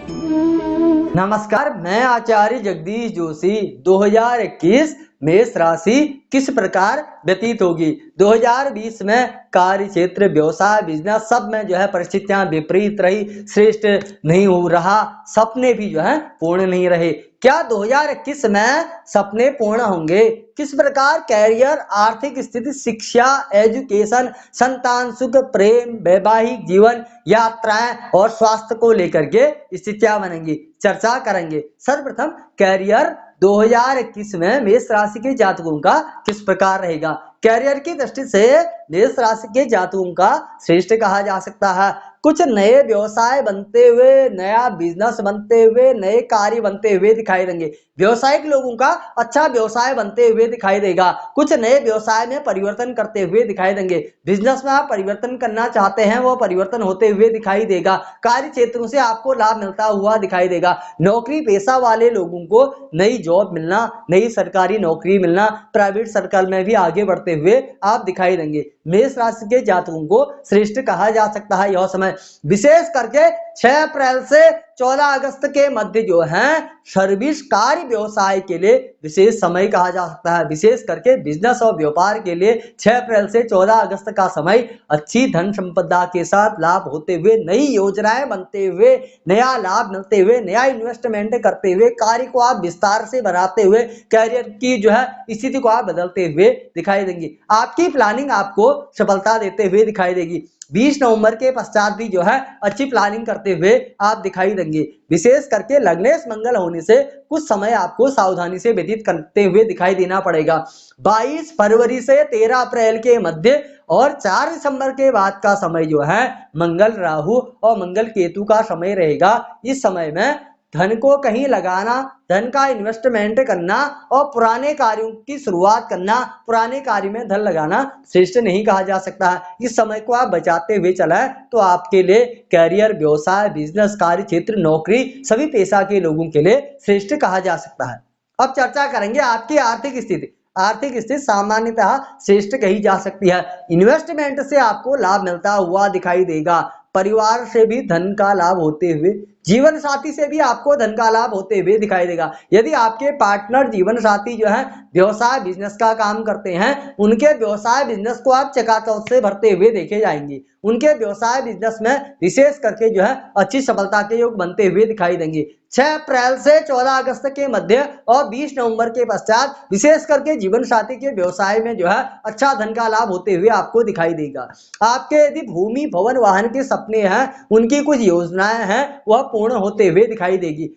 नमस्कार, मैं आचार्य जगदीश जोशी। 2021 मेष राशि किस प्रकार व्यतीत होगी। 2020 में कार्य क्षेत्र, व्यवसाय, बिजनेस सब में जो है परिस्थितियां विपरीत रही, श्रेष्ठ नहीं हो रहा, सपने भी जो है पूर्ण नहीं रहे। क्या 2021 में सपने पूर्ण होंगे? किस प्रकार कैरियर, आर्थिक स्थिति, शिक्षा, एजुकेशन, संतान सुख, प्रेम, वैवाहिक जीवन, यात्राएं और स्वास्थ्य को लेकर के स्थितियां बनेंगी, चर्चा करेंगे। सर्वप्रथम कैरियर 2021 में मेष राशि के जातकों का किस प्रकार रहेगा। कैरियर की दृष्टि से मेष राशि के जातकों का श्रेष्ठ कहा जा सकता है। कुछ नए व्यवसाय बनते हुए, नया बिजनेस बनते हुए, नए कार्य बनते हुए दिखाई देंगे। व्यवसायिक लोगों का अच्छा व्यवसाय बनते हुए दिखाई देगा। कुछ नए व्यवसाय में परिवर्तन करते हुए दिखाई देंगे। बिजनेस में आप परिवर्तन करना चाहते हैं, वो परिवर्तन होते हुए दिखाई देगा। कार्य क्षेत्रों से आपको लाभ मिलता हुआ दिखाई देगा। नौकरी पेशा वाले लोगों को नई जॉब मिलना, नई सरकारी नौकरी मिलना, प्राइवेट सर्कल में भी आगे बढ़ते हुए आप दिखाई देंगे। मेष राशि के जातकों को श्रेष्ठ कहा जा सकता है। यह समय विशेष करके 6 अप्रैल से 14 अगस्त के मध्य जो है सर्विस, कार्य, व्यवसाय के लिए विशेष समय कहा जा सकता है। विशेष करके बिजनेस और व्यापार के लिए 6 अप्रैल से 14 अगस्त का समय अच्छी धन संपदा के साथ लाभ होते हुए, नई योजनाएं बनते हुए, नया लाभ मिलते हुए, नया इन्वेस्टमेंट करते हुए, कार्य को आप विस्तार से बनाते हुए, कैरियर की जो है स्थिति को आप बदलते हुए दिखाई देंगे। आपकी प्लानिंग आपको सफलता देते हुए दिखाई देगी। 20 नवंबर के पश्चात भी जो है अच्छी प्लानिंग करते हुए आप दिखाई देंगे। विशेष करके लग्नेश मंगल होने से कुछ समय आपको सावधानी से व्यतीत करते हुए दिखाई देना पड़ेगा। 22 फरवरी से 13 अप्रैल के मध्य और 4 दिसंबर के बाद का समय जो है मंगल, राहु और मंगल केतु का समय रहेगा। इस समय में धन को कहीं लगाना, धन का इन्वेस्टमेंट करना और पुराने कार्यों की शुरुआत करना, पुराने कार्य में धन लगाना श्रेष्ठ नहीं कहा जा सकता है। इस समय को आप बचाते हुए चलाएं तो आपके लिए कैरियर, व्यवसाय, बिजनेस, कार्य क्षेत्र, नौकरी सभी पेशा के लोगों के लिए श्रेष्ठ कहा जा सकता है। अब चर्चा करेंगे आपकी आर्थिक स्थिति। आर्थिक स्थिति सामान्यतः श्रेष्ठ कही जा सकती है। इन्वेस्टमेंट से आपको लाभ मिलता हुआ दिखाई देगा। परिवार से भी धन का लाभ होते हुए, जीवन साथी से भी आपको धन का लाभ होते हुए दिखाई देगा। यदि आपके पार्टनर, जीवन साथी जो है व्यवसाय बिजनेस का काम करते हैं, उनके व्यवसाय बिजनेस को आप चकाचौंध से भरते हुए देखे जाएंगे। उनके व्यवसाय बिजनेस में विशेष करके जो है अच्छी सफलता के योग बनते हुए दिखाई देंगे। 6 अप्रैल से 14 अगस्त के मध्य और 20 नवंबर के पश्चात विशेष करके जीवन साथी के व्यवसाय में जो है अच्छा धन का लाभ होते हुए आपको दिखाई देगा। आपके यदि भूमि, भवन, वाहन के सपने हैं, उनकी कुछ योजनाएं हैं, वह पूर्ण होते हुए दिखाई देगी।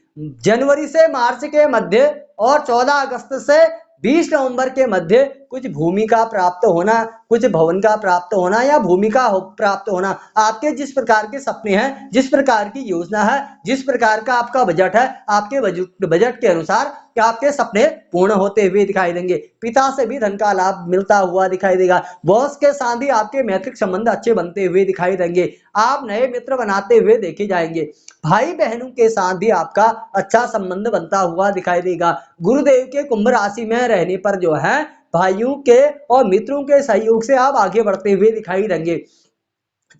जनवरी से मार्च के मध्य और 14 अगस्त से 20 नवंबर के मध्य कुछ भूमि का प्राप्त होना, कुछ भवन का प्राप्त होना या भूमि का प्राप्त होना, आपके जिस प्रकार के सपने हैं, जिस प्रकार की योजना है, जिस प्रकार का आपका बजट है, आपके बजट के अनुसार आपके सपने पूर्ण होते हुए दिखाई देंगे। पिता से भी धन का लाभ मिलता हुआ दिखाई देगा। बॉस के साथ भी आपके मैत्रिक संबंध अच्छे बनते हुए दिखाई देंगे। आप नए मित्र बनाते हुए देखे जाएंगे। भाई बहनों के साथ भी आपका अच्छा संबंध बनता हुआ दिखाई देगा। गुरुदेव के कुंभ राशि में रहने पर जो है भाइयों के और मित्रों के सहयोग से आप आगे बढ़ते हुए दिखाई देंगे।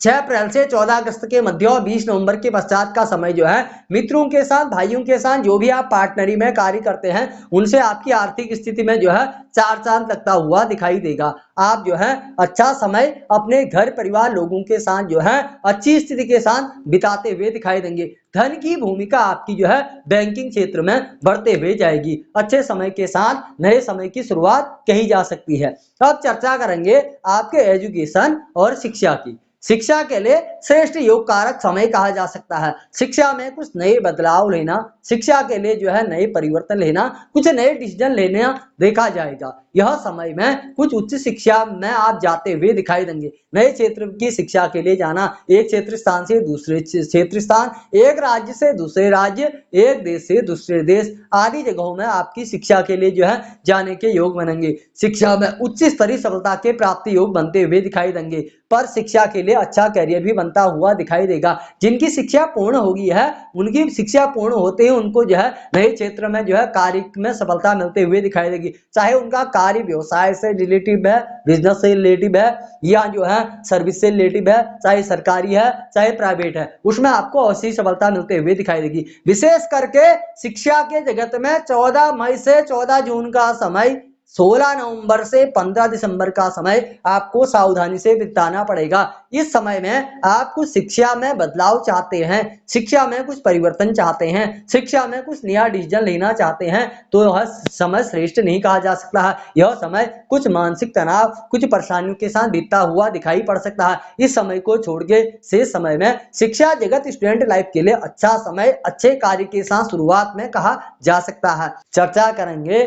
6 अप्रैल से 14 अगस्त के मध्य और 20 नवंबर के पश्चात का समय जो है मित्रों के साथ, भाइयों के साथ जो भी आप पार्टनरी में कार्य करते हैं, उनसे आपकी आर्थिक स्थिति में जो है 4 चांद लगता हुआ दिखाई देगा। आप जो है अच्छा समय अपने घर परिवार लोगों के साथ जो है अच्छी स्थिति के साथ बिताते हुए दिखाई देंगे। धन की भूमिका आपकी जो है बैंकिंग क्षेत्र में बढ़ते हुए जाएगी। अच्छे समय के साथ नए समय की शुरुआत कही जा सकती है। अब चर्चा करेंगे आपके एजुकेशन और शिक्षा की। शिक्षा के लिए श्रेष्ठ योग कारक समय कहा जा सकता है। शिक्षा में कुछ नए बदलाव लेना, शिक्षा के लिए जो है नए परिवर्तन लेना, कुछ नए डिसीजन लेना देखा जाएगा। यह समय में कुछ उच्च शिक्षा में आप जाते हुए दिखाई देंगे। नए क्षेत्र की शिक्षा के लिए जाना, एक क्षेत्र स्थान से दूसरे क्षेत्र स्थान, एक राज्य से दूसरे राज्य, एक देश से दूसरे देश आदि जगहों में आपकी शिक्षा के लिए जो है जाने के योग बनेंगे। शिक्षा में उच्च स्तरीय सफलता के प्राप्ति योग बनते हुए दिखाई देंगे। पर शिक्षा के लिए लिए अच्छा करियर भी बनता हुआ दिखाई देगा। जिनकी शिक्षा पूर्ण होगी है, उनकी शिक्षा पूर्ण होते ही उनको जो है नए क्षेत्र में जो है कार्य में सफलता मिलते हुए दिखाई देगी। चाहे उनका कार्य व्यवसाय से रिलेटिव है, बिजनेस से रिलेटिव है, या जो है सर्विस से रिलेटिव है, चाहे सरकारी है चाहे प्राइवेट है, उसमें आपको अवश्य सफलता मिलते हुए दिखाई देगी। विशेष करके शिक्षा के जगत में 14 मई से 14 जून का समय, 16 नवंबर से 15 दिसंबर का समय आपको सावधानी से बिताना पड़ेगा। इस समय में आप कुछ शिक्षा में बदलाव चाहते हैं, शिक्षा में कुछ परिवर्तन चाहते हैं, शिक्षा में कुछ नया डिसीजन लेना चाहते हैं, तो यह समय श्रेष्ठ नहीं कहा जा सकता है। यह समय कुछ मानसिक तनाव, कुछ परेशानियों के साथ बीतता हुआ दिखाई पड़ सकता है। इस समय को छोड़ के शेष समय में शिक्षा जगत स्टूडेंट लाइफ के लिए अच्छा समय, अच्छे कार्य के साथ शुरुआत में कहा जा सकता है। चर्चा करेंगे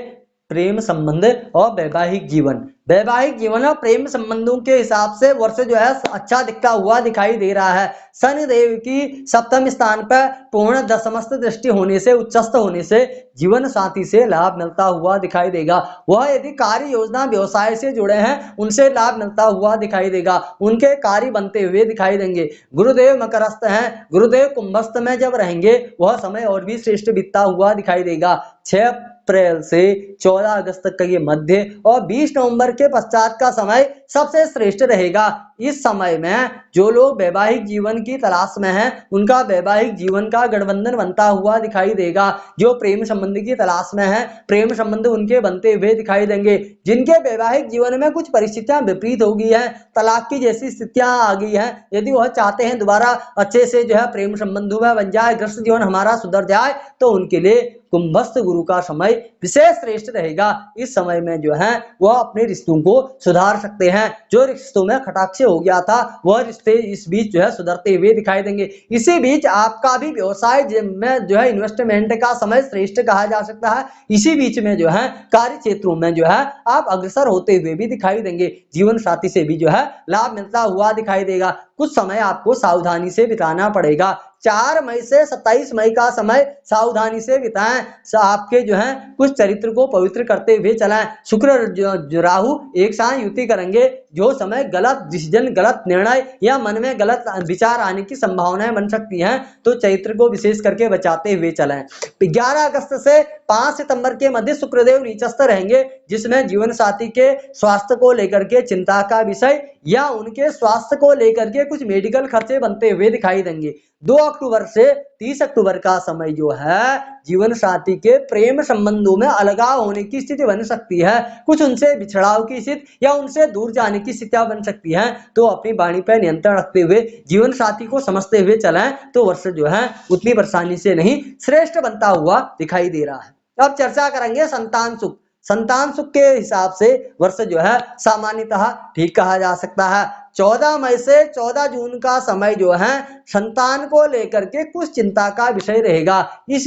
प्रेम संबंध और वैवाहिक जीवन। वैवाहिक जीवन और प्रेम संबंधों के हिसाब से वर्ष जो है अच्छा दिखता हुआ दिखाई दे रहा है। शनि देव की सप्तम स्थान पर पूर्ण दशमस्त दृष्टि होने से, उच्चस्थ होने से जीवन साथी से लाभ मिलता हुआ दिखाई देगा। वह यदि कार्य योजना व्यवसाय से जुड़े हैं उनसे लाभ मिलता हुआ दिखाई देगा, उनके कार्य बनते हुए दिखाई देंगे। गुरुदेव मकरस्थ हैं, गुरुदेव कुंभस्थ में जब रहेंगे वह समय और भी श्रेष्ठ बीतता हुआ दिखाई देगा। 6 अप्रैल से 14 अगस्त तक का ये मध्य और 20 नवंबर के पश्चात का समय सबसे श्रेष्ठ रहेगा। इस समय में जो लोग वैवाहिक जीवन की तलाश में हैं उनका वैवाहिक जीवन का गठबंधन बनता हुआ दिखाई देगा। जो प्रेम संबंध की तलाश में हैं, प्रेम संबंध उनके बनते हुए दिखाई देंगे। जिनके वैवाहिक जीवन में कुछ परिस्थितियां विपरीत हो गई हैं, तलाक की जैसी स्थितियां आ गई हैं, यदि वह चाहते हैं दोबारा अच्छे से जो है प्रेम संबंधों में बन जाए, ग्रस्त जीवन हमारा सुधर जाए, तो उनके लिए कुंभस्थ गुरु का समय विशेष श्रेष्ठ रहेगा। इस समय में जो है वह अपने रिश्तों को सुधार सकते हैं। जो रिश्तों में खटाक्ष हो गया था वह रिश्ते इस बीच जो है सुधरते हुए दिखाई देंगे। इसी बीच आपका भी व्यवसाय में जो है इन्वेस्टमेंट का समय श्रेष्ठ कहा जा सकता है। इसी बीच में जो है कार्य क्षेत्रों में जो है आप अग्रसर होते हुए भी दिखाई देंगे। जीवन साथी से भी जो है लाभ मिलता हुआ दिखाई देगा। कुछ समय आपको सावधानी से बिताना पड़ेगा। 4 मई से 27 मई का समय सावधानी से बिताएं। आपके जो है कुछ चरित्र को पवित्र करते हुए चलाएं। शुक्र राहु एक साथ युति करेंगे। जो समय गलत डिसीजन, गलत निर्णय या मन में गलत विचार आने की संभावनाएं बन सकती हैं, तो चरित्र को विशेष करके बचाते हुए चलाएं। 11 अगस्त से 5 सितंबर के मध्य शुक्रदेव नीचस्थ रहेंगे, जिसमें जीवन साथी के स्वास्थ्य को लेकर के चिंता का विषय या उनके स्वास्थ्य को लेकर के कुछ मेडिकल खर्चे बनते हुए दिखाई देंगे। 2 अक्टूबर से 30 अक्टूबर का समय जो है जीवन साथी के प्रेम संबंधों में अलगाव होने की स्थिति बन सकती है। कुछ उनसे बिछड़ाव की स्थिति या उनसे दूर जाने की स्थितियां बन सकती हैं। तो अपनी वाणी पर नियंत्रण रखते हुए जीवन साथी को समझते हुए चलाएं, तो वर्ष जो है उतनी परेशानी से नहीं श्रेष्ठ बनता हुआ दिखाई दे रहा है। अब चर्चा करेंगे संतान सुख। संतान सुख के हिसाब से वर्ष जो है सामान्यतः ठीक कहा जा सकता है। 14 मई से 14 जून का समय जो है संतान को लेकर के कुछ चिंता का विषय रहेगा। इस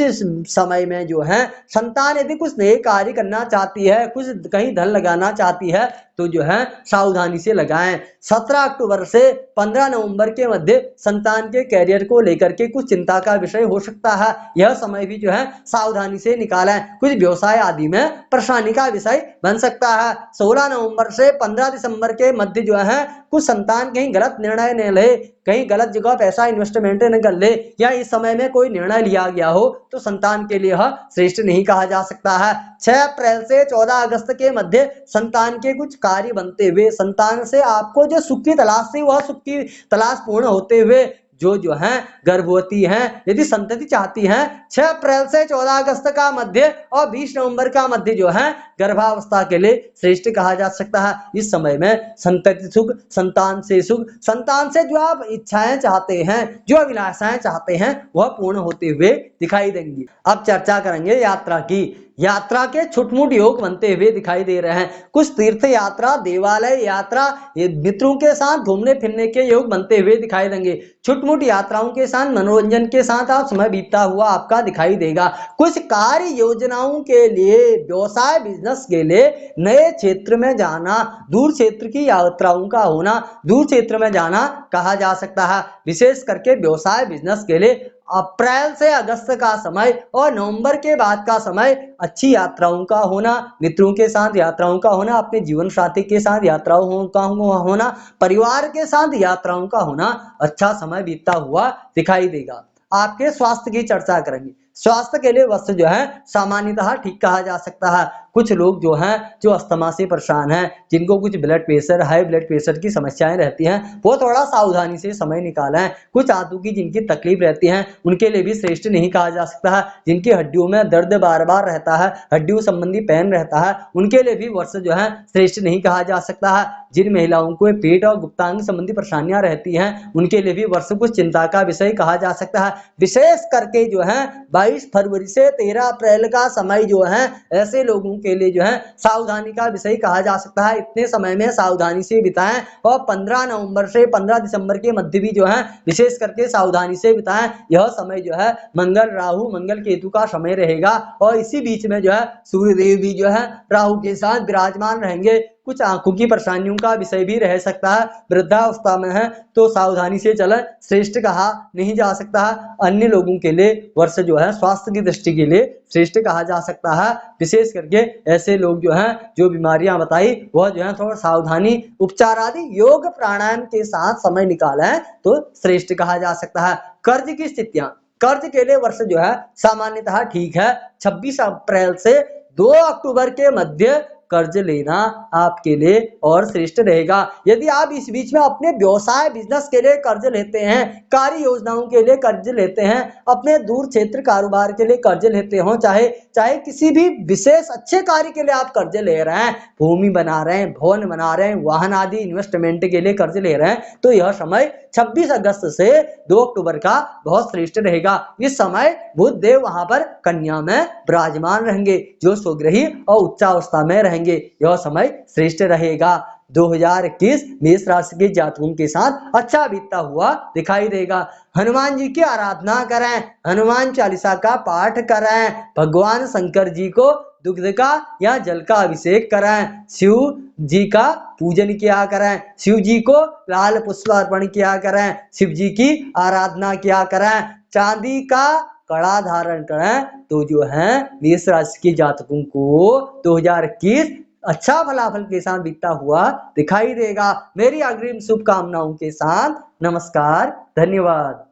समय में जो है संतान यदि कुछ नए कार्य करना चाहती है, कुछ कहीं धन लगाना चाहती है, तो जो है सावधानी से लगाएं। 17 अक्टूबर से 15 नवंबर के मध्य संतान के कैरियर को लेकर के कुछ चिंता का विषय हो सकता है। यह समय भी जो है सावधानी से निकालें। कुछ व्यवसाय आदि में परेशानी का विषय बन सकता है। 16 नवंबर से 15 दिसंबर के मध्य जो है कुछ संतान कहीं गलत निर्णय न ले, कहीं गलत जगह पैसा इन्वेस्टमेंट न कर ले, या इस समय में कोई निर्णय लिया गया हो तो संतान के लिए यह श्रेष्ठ नहीं कहा जा सकता है। 6 अप्रैल से 14 अगस्त के मध्य संतान के कुछ कार्य बनते हुए, संतान से आपको जो सुख की तलाश थी वह सुख की तलाश पूर्ण होते हुए, जो हैं गर्भवती हैं, यदि संतति चाहती हैं, 6 अप्रैल से 14 अगस्त का मध्य और 20 नवंबर का मध्य जो है गर्भावस्था के लिए श्रेष्ठ कहा जा सकता है। इस समय में संतति सुख, संतान से सुख, संतान से जो आप इच्छाएं चाहते हैं, जो अभिलाषाएं चाहते हैं, वह पूर्ण होते हुए दिखाई देंगी। अब चर्चा करेंगे यात्रा की। यात्रा के छुटमुट योग बनते हुए दिखाई दे रहे हैं। कुछ तीर्थ यात्रा, देवालय यात्रा, मित्रों के साथ घूमने फिरने के योग बनते हुए दिखाई देंगे। छुटमुट यात्राओं के साथ मनोरंजन के साथ आप समय बीतता हुआ आपका दिखाई देगा। कुछ कार्य योजनाओं के लिए, व्यवसाय बिजनेस बिजनेस के लिए नए क्षेत्र में जाना, दूर क्षेत्र की यात्राओं का होना, दूर क्षेत्र में जाना कहा जा सकता है। विशेष करके व्यवसाय बिजनेस के लिए अप्रैल से अगस्त का समय और नवंबर के बाद का समय अच्छी यात्राओं का होना, मित्रों के साथ यात्राओं का होना, अपने जीवन साथी के साथ यात्राओं का होना, परिवार के साथ यात्राओं का होना अच्छा समय बीतता हुआ दिखाई देगा। आपके स्वास्थ्य की चर्चा करेंगे। स्वास्थ्य के लिए वर्ष जो है सामान्यतः ठीक कहा जा सकता है। कुछ लोग जो हैं जो अस्थमा से परेशान हैं, जिनको कुछ blood pressure, high blood pressure की समस्याएं रहती हैं, वो थोड़ा सावधानी से समय निकालें। कुछ आंतों की जिनकी तकलीफ रहती है उनके लिए भी श्रेष्ठ नहीं कहा जा सकता है। जिनकी हड्डियों में दर्द बार बार रहता है, हड्डियों संबंधी पेन रहता है, उनके लिए भी वर्ष जो है श्रेष्ठ नहीं कहा जा सकता है। जिन महिलाओं को पेट और गुप्तांग संबंधी परेशानियां रहती हैं उनके लिए भी वर्ष कुछ चिंता का विषय कहा जा सकता है। विशेष करके जो है 22 फरवरी से 13 अप्रैल का समय जो है ऐसे लोगों के लिए जो है सावधानी का विषय कहा जा सकता है। इतने समय में सावधानी से बिताएं और 15 नवंबर से 15 दिसंबर के मध्य भी जो है विशेष करके सावधानी से बिताएं। यह समय जो है मंगल राहु मंगल केतु का समय रहेगा और इसी बीच में जो है सूर्यदेव भी जो है राहु के साथ विराजमान रहेंगे। कुछ आंखों की परेशानियों का विषय भी रह सकता है। वृद्धावस्था में है तो सावधानी से चलें, श्रेष्ठ कहा नहीं जा सकता है। अन्य लोगों के लिए वर्ष जो है स्वास्थ्य की दृष्टि के लिए श्रेष्ठ कहा जा सकता है। विशेष करके ऐसे लोग जो हैं जो बीमारियां बताई वह जो है थोड़ा सावधानी, उपचार आदि योग प्राणायाम के साथ समय निकालें तो श्रेष्ठ कहा जा सकता है। कर्ज की स्थितियां, कर्ज के लिए वर्ष जो है सामान्यतः ठीक है। 26 अप्रैल से 2 अक्टूबर के मध्य कर्ज लेना आपके लिए और श्रेष्ठ रहेगा। यदि आप इस बीच में अपने व्यवसाय बिजनेस के लिए कर्ज लेते हैं, कार्य योजनाओं के लिए कर्ज लेते हैं, अपने दूर क्षेत्र कारोबार के लिए कर्ज लेते हो, चाहे किसी भी विशेष अच्छे कार्य के लिए आप कर्ज ले रहे हैं, भूमि बना रहे हैं, भवन बना रहे हैं, वाहन आदि इन्वेस्टमेंट के लिए कर्ज ले रहे हैं, तो यह समय 26 अगस्त से 2 अक्टूबर का बहुत श्रेष्ठ रहेगा। इस समय बुध देव वहां पर कन्या में विराजमान रहेंगे जो स्वग्रही और उच्चावस्था में रहेंगे। यह समय श्रेष्ठ रहेगा। 2021 मेष राशि के जातकों के साथ अच्छा बीतता हुआ दिखाई देगा। हनुमान जी की आराधना करें, हनुमान चालीसा का पाठ करें, भगवान शंकर जी को दुग्ध का या जल का अभिषेक करें, शिव जी का पूजन किया करें, शिव जी को लाल पुष्प अर्पण किया करें, शिव जी की आराधना किया करें, चांदी का कड़ा धारण करें तो जो है मेष राशि के जातकों को 2021 अच्छा फलाफल के साथ बीतता हुआ दिखाई देगा। मेरी अग्रिम शुभकामनाओं के साथ नमस्कार, धन्यवाद।